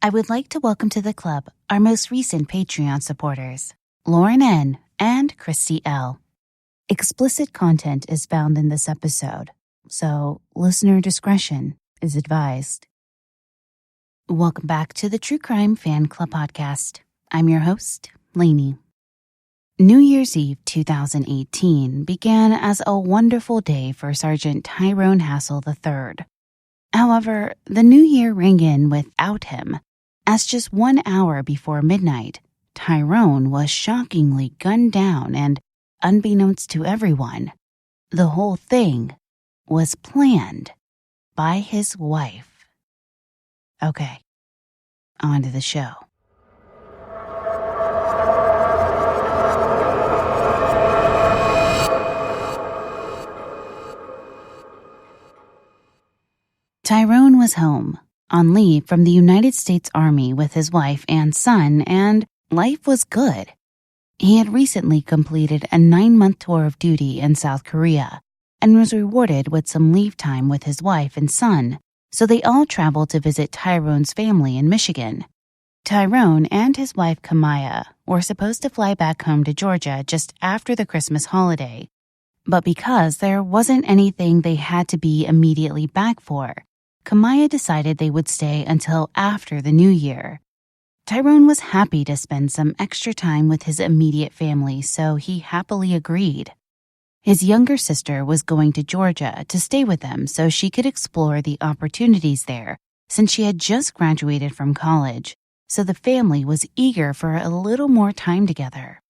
I would like to welcome to the club our most recent Patreon supporters, Lauren N. and Christy L. Explicit content is found in this episode, so listener discretion is advised. Welcome back to the True Crime Fan Club podcast. I'm your host, Lainey. New Year's Eve 2018 began as a wonderful day for Sergeant Tyrone Hassell III. However, the new year rang in without him, as just 1 hour before midnight, Tyrone was shockingly gunned down and, unbeknownst to everyone, the whole thing was planned by his wife. Okay, on to the show. Tyrone was home, on leave from the United States Army with his wife and son, and life was good. He had recently completed a 9-month tour of duty in South Korea and was rewarded with some leave time with his wife and son, so they all traveled to visit Tyrone's family in Michigan. Tyrone and his wife Kamaya were supposed to fly back home to Georgia just after the Christmas holiday, but because there wasn't anything they had to be immediately back for, Kamaya decided they would stay until after the new year. Tyrone was happy to spend some extra time with his immediate family, so he happily agreed. His younger sister was going to Georgia to stay with them so she could explore the opportunities there, since she had just graduated from college, so the family was eager for a little more time together.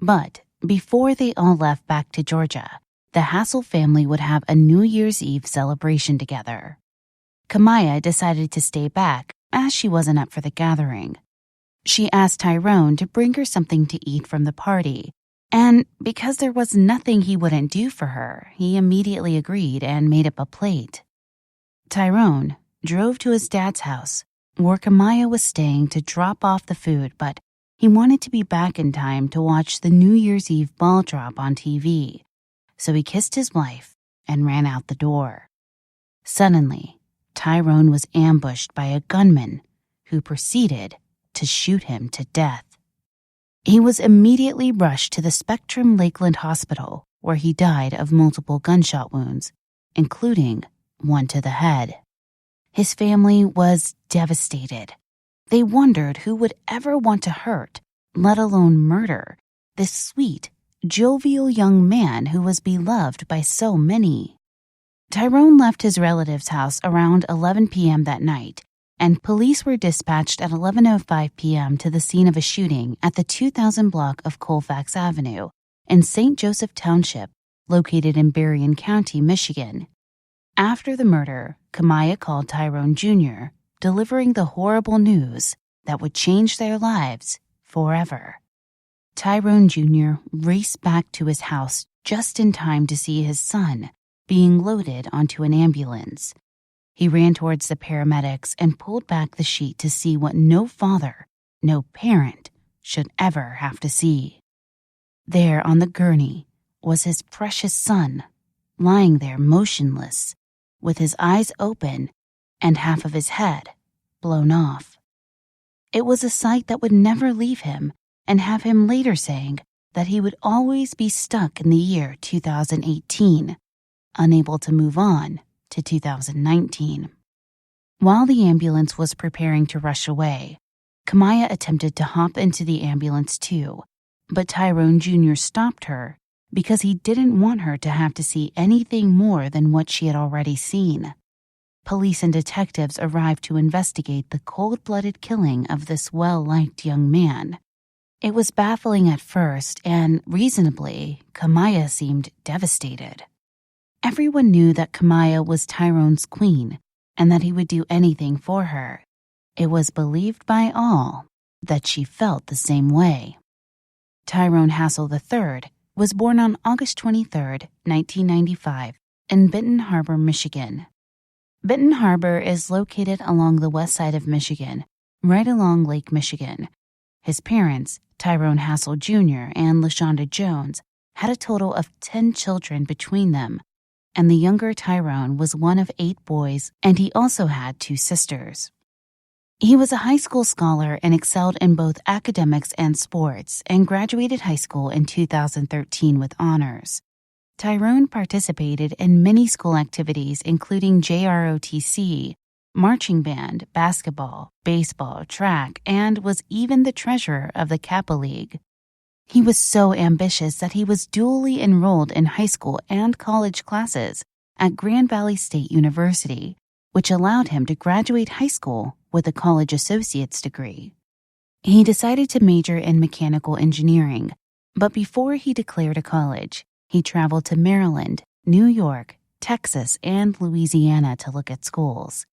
But before they all left back to Georgia, the Hassell family would have a New Year's Eve celebration together. Kamaya decided to stay back as she wasn't up for the gathering. She asked Tyrone to bring her something to eat from the party, and because there was nothing he wouldn't do for her, he immediately agreed and made up a plate. Tyrone drove to his dad's house, where Kamaya was staying, to drop off the food, but he wanted to be back in time to watch the New Year's Eve ball drop on TV, so he kissed his wife and ran out the door. Suddenly, Tyrone was ambushed by a gunman who proceeded to shoot him to death. He was immediately rushed to the Spectrum Lakeland Hospital, where he died of multiple gunshot wounds, including one to the head. His family was devastated. They wondered who would ever want to hurt, let alone murder, this sweet, jovial young man who was beloved by so many. Tyrone left his relative's house around 11 p.m. that night, and police were dispatched at 11:05 p.m. to the scene of a shooting at the 2000 block of Colfax Avenue in St. Joseph Township, located in Berrien County, Michigan. After the murder, Kamaya called Tyrone Jr., delivering the horrible news that would change their lives forever. Tyrone Jr. raced back to his house just in time to see his son being loaded onto an ambulance. He ran towards the paramedics and pulled back the sheet to see what no father, no parent, should ever have to see. There on the gurney was his precious son, lying there motionless, with his eyes open and half of his head blown off. It was a sight that would never leave him and have him later saying that he would always be stuck in the year 2018, unable to move on to 2019. While the ambulance was preparing to rush away, Kamaya attempted to hop into the ambulance too, but Tyrone Jr. stopped her because he didn't want her to have to see anything more than what she had already seen. Police and detectives arrived to investigate the cold-blooded killing of this well-liked young man. It was baffling at first, and reasonably, Kamaya seemed devastated. Everyone knew that Kamaya was Tyrone's queen and that he would do anything for her. It was believed by all that she felt the same way. Tyrone Hassell III was born on August 23, 1995, in Benton Harbor, Michigan. Benton Harbor is located along the west side of Michigan, right along Lake Michigan. His parents, Tyrone Hassell Jr. and LaShonda Jones, had a total of 10 children between them, and the younger Tyrone was one of 8 boys, and he also had 2 sisters. He was a high school scholar and excelled in both academics and sports, and graduated high school in 2013 with honors. Tyrone participated in many school activities including JROTC, marching band, basketball, baseball, track, and was even the treasurer of the Kappa League. He was so ambitious that he was dually enrolled in high school and college classes at Grand Valley State University, which allowed him to graduate high school with a college associate's degree. He decided to major in mechanical engineering, but before he declared a college, he traveled to Maryland, New York, Texas, and Louisiana to look at schools.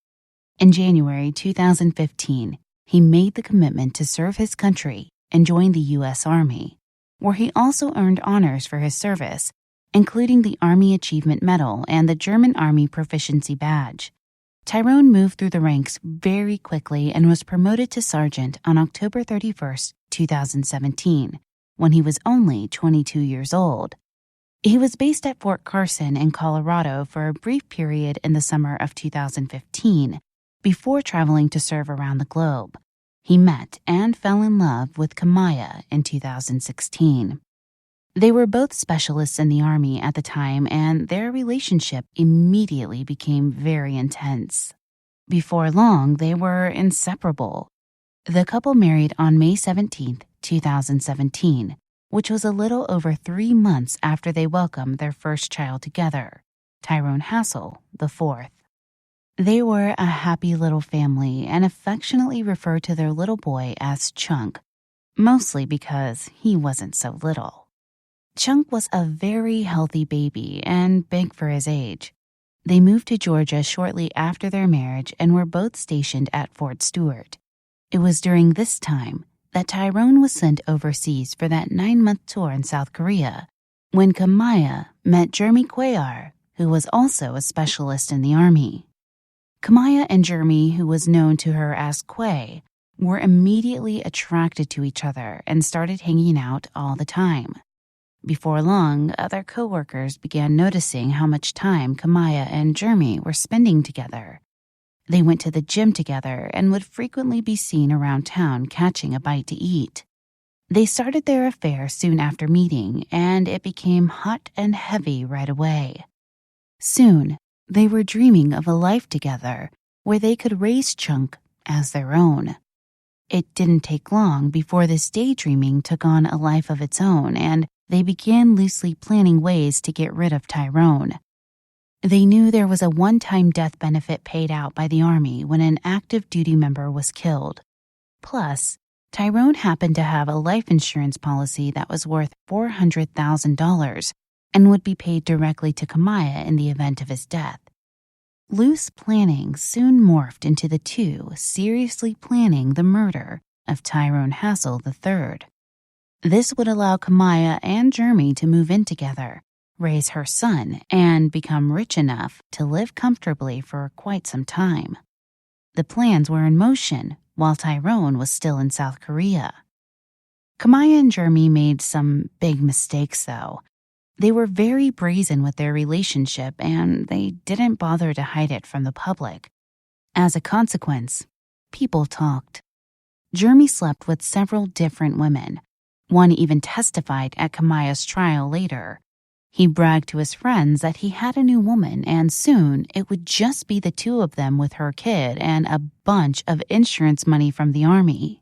In January 2015, he made the commitment to serve his country and joined the U.S. Army, where he also earned honors for his service, including the Army Achievement Medal and the German Army Proficiency Badge. Tyrone moved through the ranks very quickly and was promoted to sergeant on October 31, 2017, when he was only 22 years old. He was based at Fort Carson in Colorado for a brief period in the summer of 2015, before traveling to serve around the globe. He met and fell in love with Kamaya in 2016. They were both specialists in the Army at the time, and their relationship immediately became very intense. Before long, they were inseparable. The couple married on May 17, 2017, which was a little over 3 months after they welcomed their first child together, Tyrone Hassell IV. They were a happy little family and affectionately referred to their little boy as Chunk, mostly because he wasn't so little. Chunk was a very healthy baby and big for his age. They moved to Georgia shortly after their marriage and were both stationed at Fort Stewart. It was during this time that Tyrone was sent overseas for that 9-month tour in South Korea, when Kamaya met Jeremy Cuellar, who was also a specialist in the Army. Kamaya and Jeremy, who was known to her as Quay, were immediately attracted to each other and started hanging out all the time. Before long, other coworkers began noticing how much time Kamaya and Jeremy were spending together. They went to the gym together and would frequently be seen around town catching a bite to eat. They started their affair soon after meeting, and it became hot and heavy right away. Soon, they were dreaming of a life together where they could raise Chunk as their own. It didn't take long before this daydreaming took on a life of its own, and they began loosely planning ways to get rid of Tyrone. They knew there was a one-time death benefit paid out by the Army when an active duty member was killed. Plus, Tyrone happened to have a life insurance policy that was worth $400,000 and would be paid directly to Kamaya in the event of his death. Loose planning soon morphed into the two seriously planning the murder of Tyrone Hassell III. This would allow Kamaya and Jeremy to move in together, raise her son, and become rich enough to live comfortably for quite some time. The plans were in motion while Tyrone was still in South Korea. Kamaya and Jeremy made some big mistakes, though. They were very brazen with their relationship, and they didn't bother to hide it from the public. As a consequence, people talked. Jeremy slept with several different women. One even testified at Kamaya's trial later. He bragged to his friends that he had a new woman, and soon it would just be the two of them with her kid and a bunch of insurance money from the Army.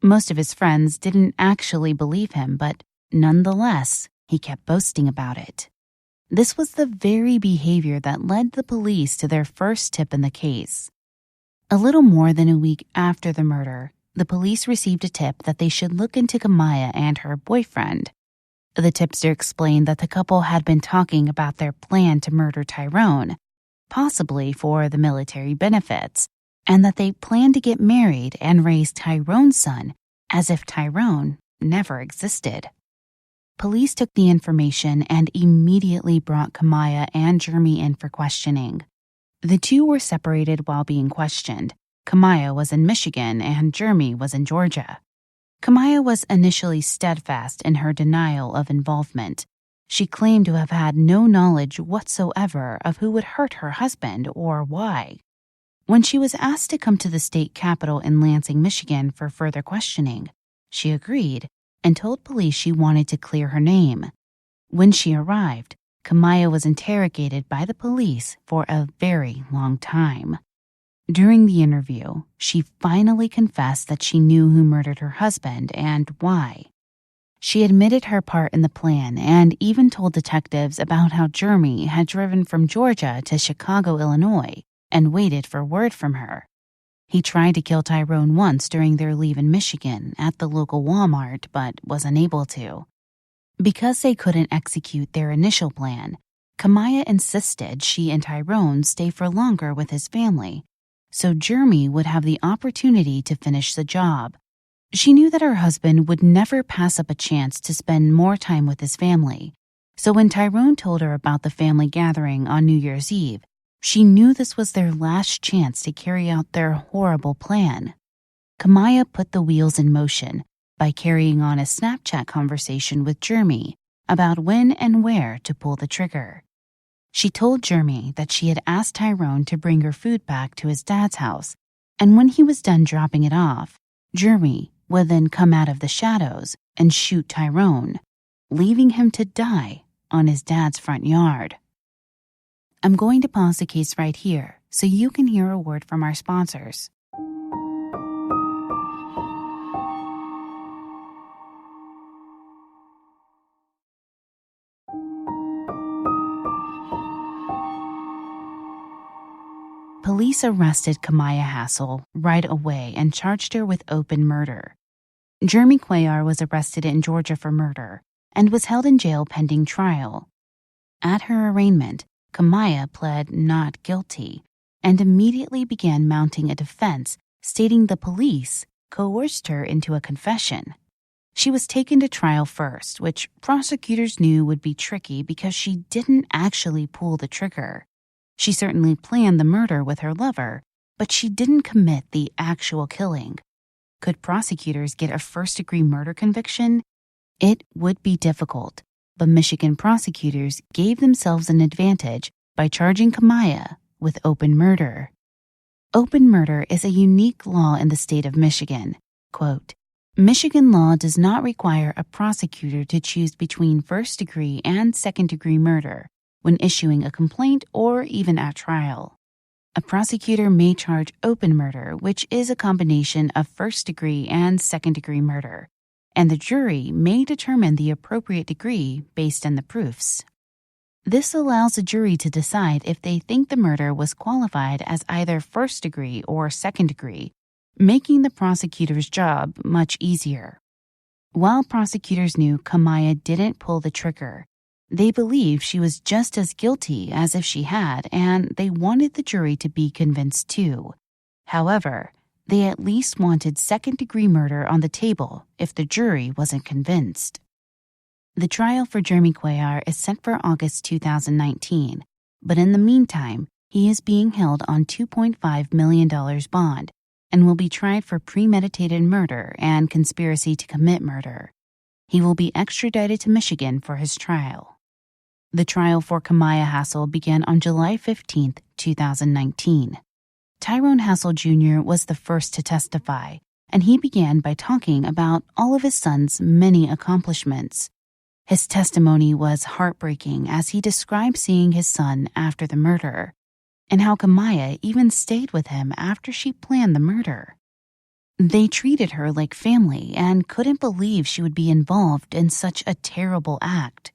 Most of his friends didn't actually believe him, but nonetheless, he kept boasting about it. This was the very behavior that led the police to their first tip in the case. A little more than a week after the murder, the police received a tip that they should look into Kamaya and her boyfriend. The tipster explained that the couple had been talking about their plan to murder Tyrone, possibly for the military benefits, and that they planned to get married and raise Tyrone's son as if Tyrone never existed. Police took the information and immediately brought Kamaya and Jeremy in for questioning. The two were separated while being questioned. Kamaya was in Michigan and Jeremy was in Georgia. Kamaya was initially steadfast in her denial of involvement. She claimed to have had no knowledge whatsoever of who would hurt her husband or why. When she was asked to come to the state capitol in Lansing, Michigan for further questioning, she agreed and told police she wanted to clear her name. When she arrived, Kamaya was interrogated by the police for a very long time. During the interview, she finally confessed that she knew who murdered her husband and why. She admitted her part in the plan and even told detectives about how Jeremy had driven from Georgia to Chicago, Illinois, and waited for word from her. He tried to kill Tyrone once during their leave in Michigan at the local Walmart, but was unable to. Because they couldn't execute their initial plan, Kamaya insisted she and Tyrone stay for longer with his family, so Jeremy would have the opportunity to finish the job. She knew that her husband would never pass up a chance to spend more time with his family, so when Tyrone told her about the family gathering on New Year's Eve, she knew this was their last chance to carry out their horrible plan. Kamaya put the wheels in motion by carrying on a Snapchat conversation with Jeremy about when and where to pull the trigger. She told Jeremy that she had asked Tyrone to bring her food back to his dad's house, and when he was done dropping it off, Jeremy would then come out of the shadows and shoot Tyrone, leaving him to die on his dad's front yard. I'm going to pause the case right here so you can hear a word from our sponsors. Police arrested Kamaya Hassell right away and charged her with open murder. Jeremy Cuellar was arrested in Georgia for murder and was held in jail pending trial. At her arraignment, Kamaya pled not guilty and immediately began mounting a defense, stating the police coerced her into a confession. She was taken to trial first, which prosecutors knew would be tricky because she didn't actually pull the trigger. She certainly planned the murder with her lover, but she didn't commit the actual killing. Could prosecutors get a first-degree murder conviction? It would be difficult, but Michigan prosecutors gave themselves an advantage by charging Kamaya with open murder. Open murder is a unique law in the state of Michigan. Quote, Michigan law does not require a prosecutor to choose between first-degree and second-degree murder when issuing a complaint or even at trial. A prosecutor may charge open murder, which is a combination of first-degree and second-degree murder, and the jury may determine the appropriate degree based on the proofs. This allows a jury to decide if they think the murder was qualified as either first-degree or second-degree, making the prosecutor's job much easier. While prosecutors knew Kamaya didn't pull the trigger, they believed she was just as guilty as if she had, and they wanted the jury to be convinced too. However, they at least wanted second-degree murder on the table if the jury wasn't convinced. The trial for Jeremy Cuellar is set for August 2019, but in the meantime, he is being held on $2.5 million bond and will be tried for premeditated murder and conspiracy to commit murder. He will be extradited to Michigan for his trial. The trial for Kamaya Hassell began on July 15, 2019. Tyrone Hassell Jr. was the first to testify, and he began by talking about all of his son's many accomplishments. His testimony was heartbreaking as he described seeing his son after the murder, and how Kamaya even stayed with him after she planned the murder. They treated her like family and couldn't believe she would be involved in such a terrible act.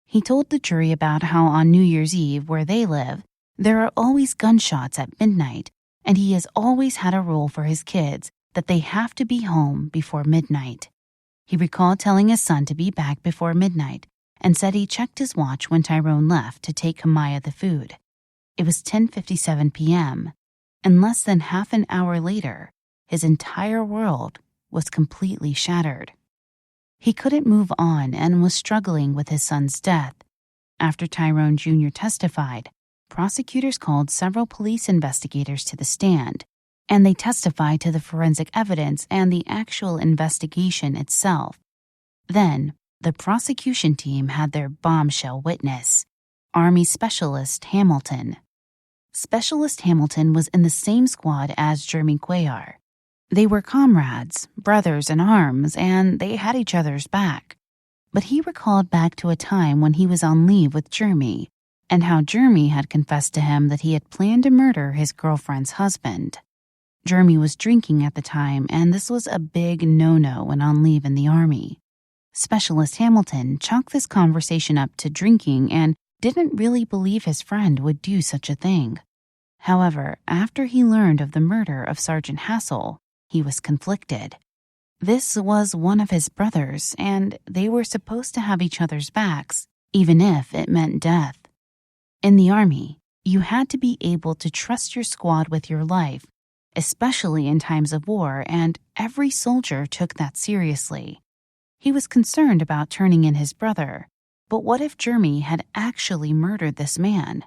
He told the jury about how on New Year's Eve, where they live, there are always gunshots at midnight, and he has always had a rule for his kids that they have to be home before midnight. He recalled telling his son to be back before midnight and said he checked his watch when Tyrone left to take Kamaya the food. It was 10:57 p.m., and less than half an hour later, his entire world was completely shattered. He couldn't move on and was struggling with his son's death. After Tyrone Jr. testified, prosecutors called several police investigators to the stand, and they testified to the forensic evidence and the actual investigation itself. Then, the prosecution team had their bombshell witness, Army Specialist Hamilton. Specialist Hamilton was in the same squad as Jeremy Cuellar. They were comrades, brothers in arms, and they had each other's back. But he recalled back to a time when he was on leave with Jeremy, and how Jeremy had confessed to him that he had planned to murder his girlfriend's husband. Jeremy was drinking at the time, and this was a big no-no when on leave in the Army. Specialist Hamilton chalked this conversation up to drinking and didn't really believe his friend would do such a thing. However, after he learned of the murder of Sergeant Hassell, he was conflicted. This was one of his brothers, and they were supposed to have each other's backs, even if it meant death. In the Army, you had to be able to trust your squad with your life, especially in times of war, and every soldier took that seriously. He was concerned about turning in his brother, but what if Jeremy had actually murdered this man?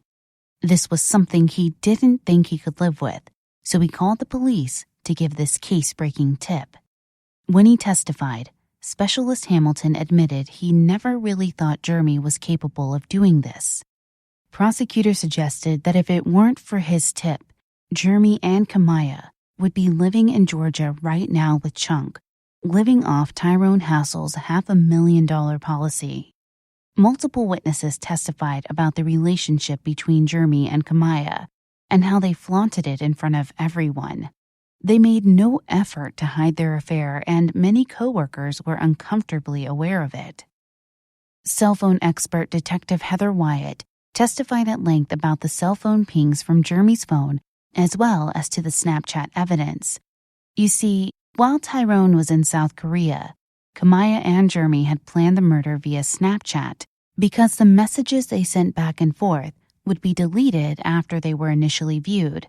This was something he didn't think he could live with, so he called the police to give this case-breaking tip. When he testified, Specialist Hamilton admitted he never really thought Jeremy was capable of doing this. Prosecutors suggested that if it weren't for his tip, Jeremy and Kamaya would be living in Georgia right now with Chunk, living off Tyrone Hassell's $500,000 policy. Multiple witnesses testified about the relationship between Jeremy and Kamaya and how they flaunted it in front of everyone. They made no effort to hide their affair, and many coworkers were uncomfortably aware of it. Cell phone expert Detective Heather Wyatt testified at length about the cell phone pings from Jeremy's phone as well as to the Snapchat evidence. You see, while Tyrone was in South Korea, Kamaya and Jeremy had planned the murder via Snapchat because the messages they sent back and forth would be deleted after they were initially viewed.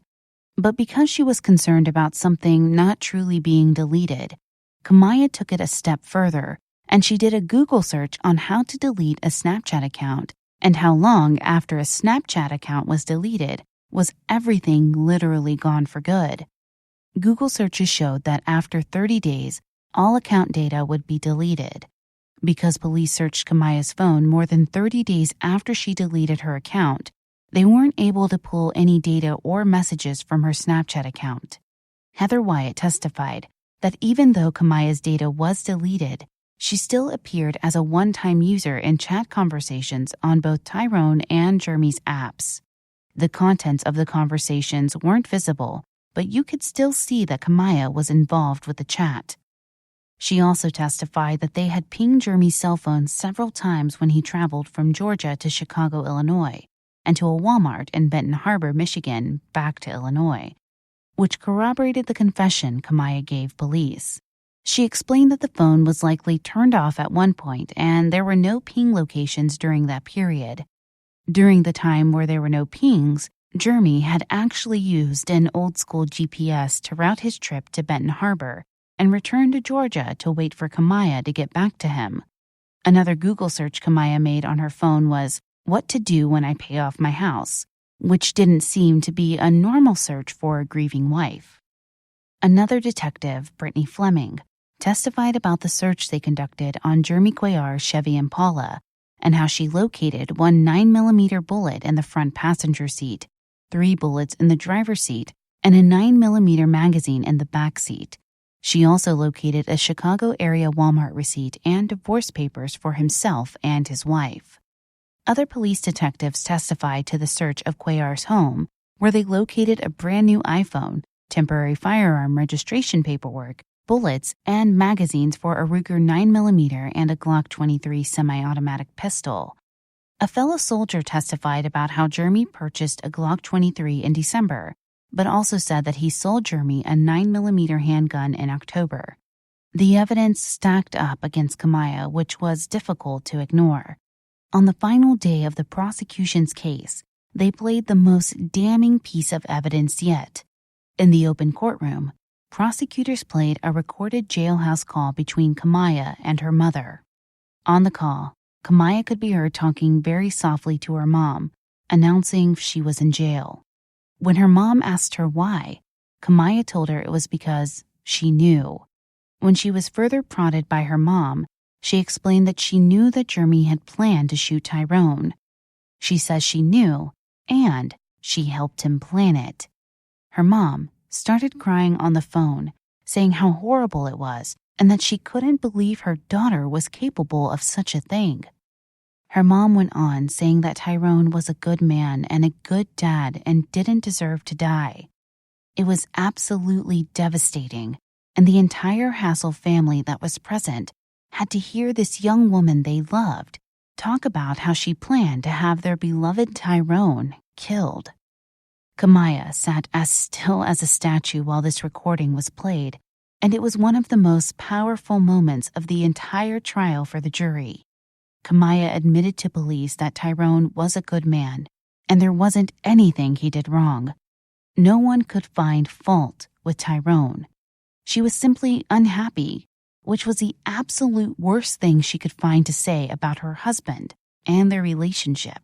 But because she was concerned about something not truly being deleted, Kamaya took it a step further, and she did a Google search on how to delete a Snapchat account and how long after a Snapchat account was deleted was everything literally gone for good. Google searches showed that after 30 days, all account data would be deleted. Because police searched Kamaya's phone more than 30 days after she deleted her account, they weren't able to pull any data or messages from her Snapchat account. Heather Wyatt testified that even though Kamaya's data was deleted, she still appeared as a one-time user in chat conversations on both Tyrone and Jeremy's apps. The contents of the conversations weren't visible, but you could still see that Kamaya was involved with the chat. She also testified that they had pinged Jeremy's cell phone several times when he traveled from Georgia to Chicago, Illinois, and to a Walmart in Benton Harbor, Michigan, back to Illinois, which corroborated the confession Kamaya gave police. She explained that the phone was likely turned off at one point and there were no ping locations during that period. During the time where there were no pings, Jeremy had actually used an old-school GPS to route his trip to Benton Harbor and returned to Georgia to wait for Kamaya to get back to him. Another Google search Kamaya made on her phone was, "What to do when I pay off my house?" which didn't seem to be a normal search for a grieving wife. Another detective, Brittney Fleming, testified about the search they conducted on Jeremy Cuellar's Chevy Impala and how she located one 9mm bullet in the front passenger seat, 3 bullets in the driver's seat, and a 9mm magazine in the back seat. She also located a Chicago area Walmart receipt and divorce papers for himself and his wife. Other police detectives testified to the search of Cuellar's home, where they located a brand new iPhone, temporary firearm registration paperwork, bullets, and magazines for a Ruger 9mm and a Glock 23 semi-automatic pistol. A fellow soldier testified about how Jeremy purchased a Glock 23 in December, but also said that he sold Jeremy a 9mm handgun in October. The evidence stacked up against Kamaya, which was difficult to ignore. On the final day of the prosecution's case, they played the most damning piece of evidence yet. In the open courtroom, prosecutors played a recorded jailhouse call between Kamaya and her mother. On the call, Kamaya could be heard talking very softly to her mom, announcing she was in jail. When her mom asked her why, Kamaya told her it was because she knew. When she was further prodded by her mom, she explained that she knew that Jeremy had planned to shoot Tyrone. She says she knew, and She helped him plan it. Her mom started crying on the phone, saying how horrible it was and that she couldn't believe her daughter was capable of such a thing. Her mom went on saying that Tyrone was a good man and a good dad and didn't deserve to die. It was absolutely devastating, and the entire Hassell family that was present had to hear this young woman they loved talk about how she planned to have their beloved Tyrone killed. Kamaya sat as still as a statue while this recording was played, and it was one of the most powerful moments of the entire trial for the jury. Kamaya admitted to police that Tyrone was a good man, and there wasn't anything he did wrong. No one could find fault with Tyrone. She was simply unhappy, which was the absolute worst thing she could find to say about her husband and their relationship.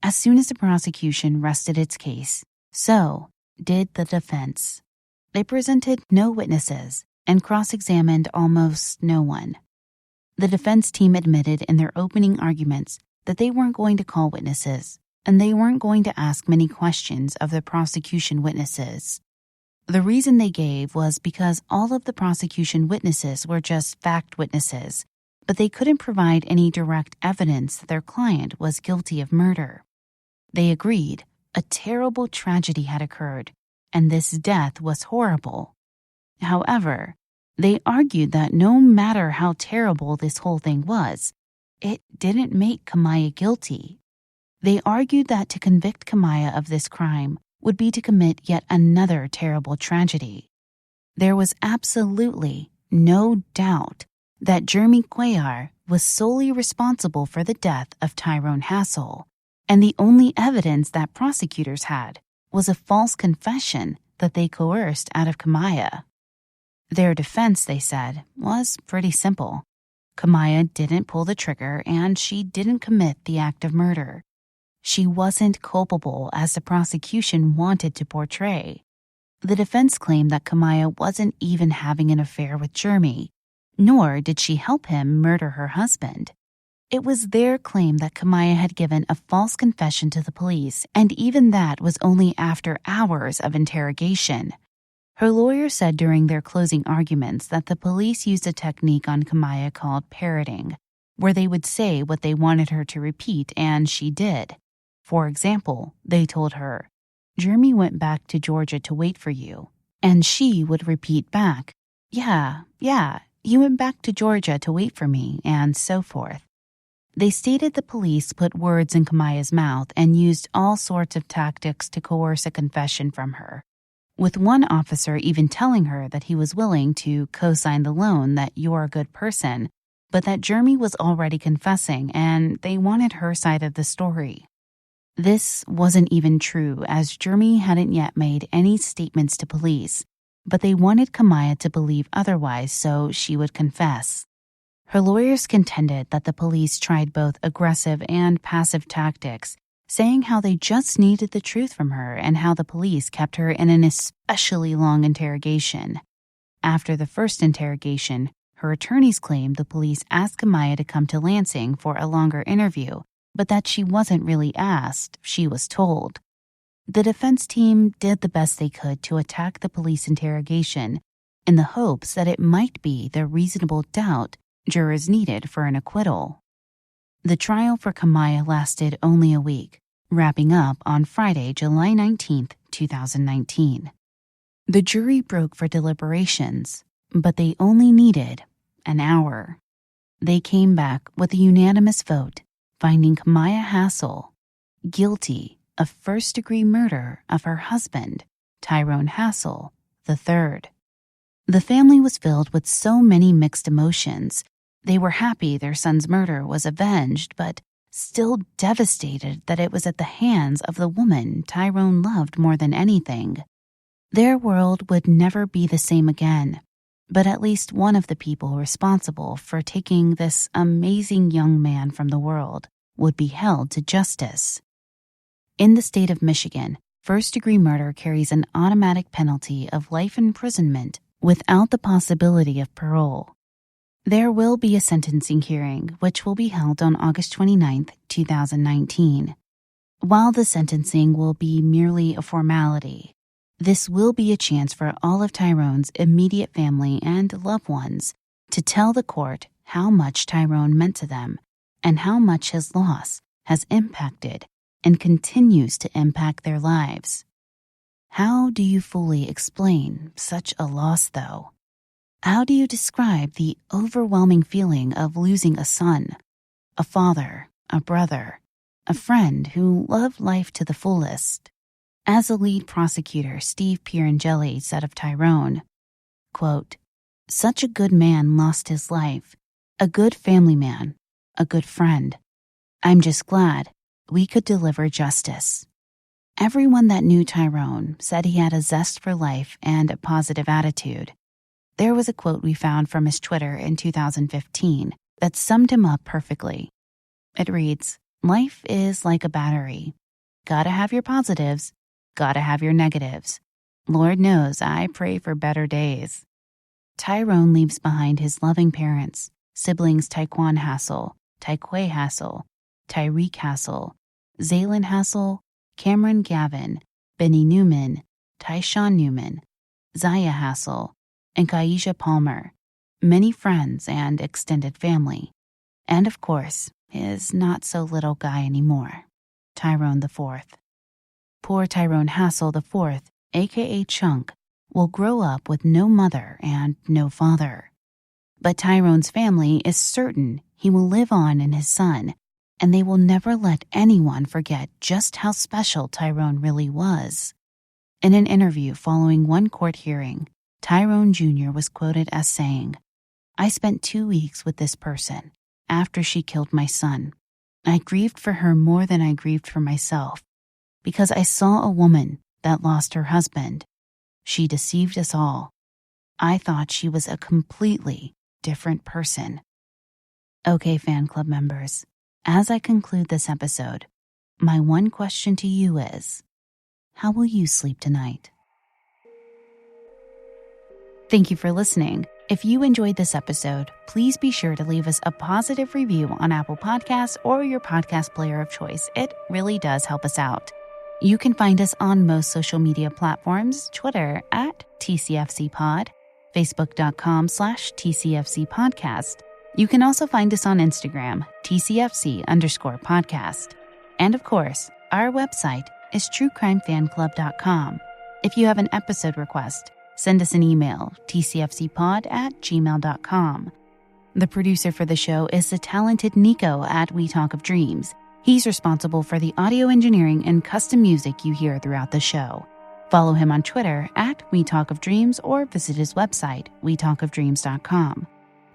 As soon as the prosecution rested its case, so did the defense. They presented no witnesses and cross-examined almost no one. The defense team admitted in their opening arguments that they weren't going to call witnesses, and they weren't going to ask many questions of the prosecution witnesses. The reason they gave was because all of the prosecution witnesses were just fact witnesses, but they couldn't provide any direct evidence that their client was guilty of murder. They agreed a terrible tragedy had occurred, and this death was horrible. However, they argued that no matter how terrible this whole thing was, it didn't make Kamaya guilty. They argued that to convict Kamaya of this crime would be to commit yet another terrible tragedy. There was absolutely no doubt that Jeremy Cuellar was solely responsible for the death of Tyrone Hassell, and the only evidence that prosecutors had was a false confession that they coerced out of Kamaya. Their defense, they said, was pretty simple. Kamaya didn't pull the trigger and she didn't commit the act of murder. She wasn't culpable as the prosecution wanted to portray. The defense claimed that Kamaya wasn't even having an affair with Jeremy, nor did she help him murder her husband. It was their claim that Kamaya had given a false confession to the police, and even that was only after hours of interrogation. Her lawyer said during their closing arguments that the police used a technique on Kamaya called parroting, where they would say what they wanted her to repeat, and she did. For example, they told her, "Jeremy went back to Georgia to wait for you," and she would repeat back, Yeah, you went back to Georgia to wait for me," and so forth. They stated the police put words in Kamaya's mouth and used all sorts of tactics to coerce a confession from her, with one officer even telling her that he was willing to co-sign the loan that "you're a good person," but that Jeremy was already confessing and they wanted her side of the story. This wasn't even true, as Jeremy hadn't yet made any statements to police, but they wanted Kamaya to believe otherwise so she would confess. Her lawyers contended that the police tried both aggressive and passive tactics, saying how they just needed the truth from her and how the police kept her in an especially long interrogation. After the first interrogation, her attorneys claimed the police asked Kamaya to come to Lansing for a longer interview, but that she wasn't really asked, she was told. The defense team did the best they could to attack the police interrogation in the hopes that it might be the reasonable doubt jurors needed for an acquittal. The trial for Kamaya lasted only a week, wrapping up on Friday, July 19, 2019. The jury broke for deliberations, but they only needed an hour. They came back with a unanimous vote, finding Kamaya Hassell guilty of first-degree murder of her husband, Tyrone Hassell III. The family was filled with so many mixed emotions. They were happy their son's murder was avenged, but still devastated that it was at the hands of the woman Tyrone loved more than anything. Their world would never be the same again, but at least one of the people responsible for taking this amazing young man from the world would be held to justice. In the state of Michigan, first-degree murder carries an automatic penalty of life imprisonment without the possibility of parole. There will be a sentencing hearing, which will be held on August 29, 2019. While the sentencing will be merely a formality, this will be a chance for all of Tyrone's immediate family and loved ones to tell the court how much Tyrone meant to them and how much his loss has impacted and continues to impact their lives. How do you fully explain such a loss, though? How do you describe the overwhelming feeling of losing a son, a father, a brother, a friend who loved life to the fullest? As the lead prosecutor, Steve Pierangeli, said of Tyrone, quote, "Such a good man lost his life, a good family man, a good friend. I'm just glad we could deliver justice." Everyone that knew Tyrone said he had a zest for life and a positive attitude. There was a quote we found from his Twitter in 2015 that summed him up perfectly. It reads, "Life is like a battery. Gotta have your positives, gotta have your negatives. Lord knows I pray for better days." Tyrone leaves behind his loving parents, siblings Tyquan Hassell, Tyquay Hassell, Tyreek Hassell, Zaylin Hassell, Cameron Gavin, Benny Newman, Tyshawn Newman, Zaya Hassell, and Kaisha Palmer, many friends and extended family, and of course, his not-so-little guy anymore, Tyrone IV. Poor Tyrone Hassell IV, aka Chunk, will grow up with no mother and no father. But Tyrone's family is certain he will live on in his son, and they will never let anyone forget just how special Tyrone really was. In an interview following one court hearing, Tyrone Jr. was quoted as saying, "I spent 2 weeks with this person after she killed my son. I grieved for her more than I grieved for myself, because I saw a woman that lost her husband. She deceived us all. I thought she was a completely different person." Okay, fan club members, as I conclude this episode, my one question to you is, how will you sleep tonight? Thank you for listening. If you enjoyed this episode, please be sure to leave us a positive review on Apple Podcasts or your podcast player of choice. It really does help us out. You can find us on most social media platforms, Twitter at TCFCPod, Facebook.com/TCFCPodcast. You can also find us on Instagram, TCFC_podcast. And of course, our website is truecrimefanclub.com. If you have an episode request, send us an email, tcfcpod@gmail.com. The producer for the show is the talented Nico at We Talk of Dreams. He's responsible for the audio engineering and custom music you hear throughout the show. Follow him on Twitter at We Talk of Dreams or visit his website, wetalkofdreams.com.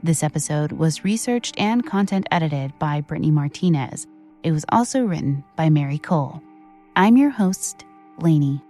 This episode was researched and content edited by Brittney Martinez. It was also written by Mary Cole. I'm your host, Lainey.